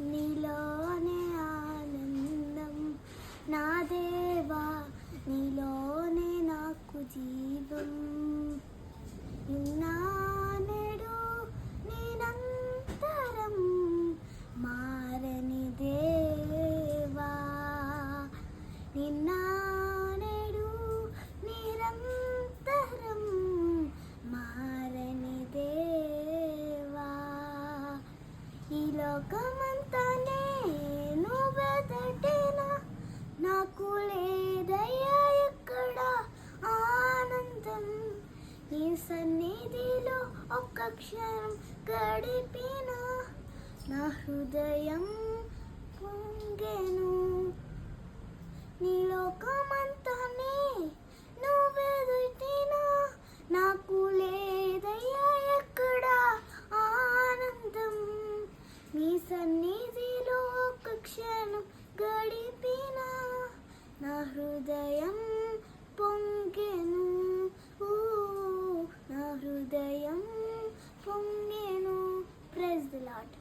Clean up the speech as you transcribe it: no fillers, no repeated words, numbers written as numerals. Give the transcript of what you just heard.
నీలోనే ఆనందం నా దేవా, నీలోనే నాకు జీవం. నిన్నానెడు నిరంతరం మారని దేవా, నిన్నానెడు నిరంతరం మారని దేవా. ఈ లోకమంతా నేను వెదటినా నాకు లేదయ్యా ఎక్కడ ఆనందం. నీ సన్నిధిలో ఒక్క క్షణం గడిపిన నా హృదయం పొంగెను. నీ లోకమంతా నువ్వెదుటినా నాకు లేదయ్యా ఎక్కడ ఆనందం. నీ సన్నిధిలో ఒక్క క్షణం గడిపిన నా హృదయం పొంగెను. నా హృదయం పొంగెను. Praise the lord.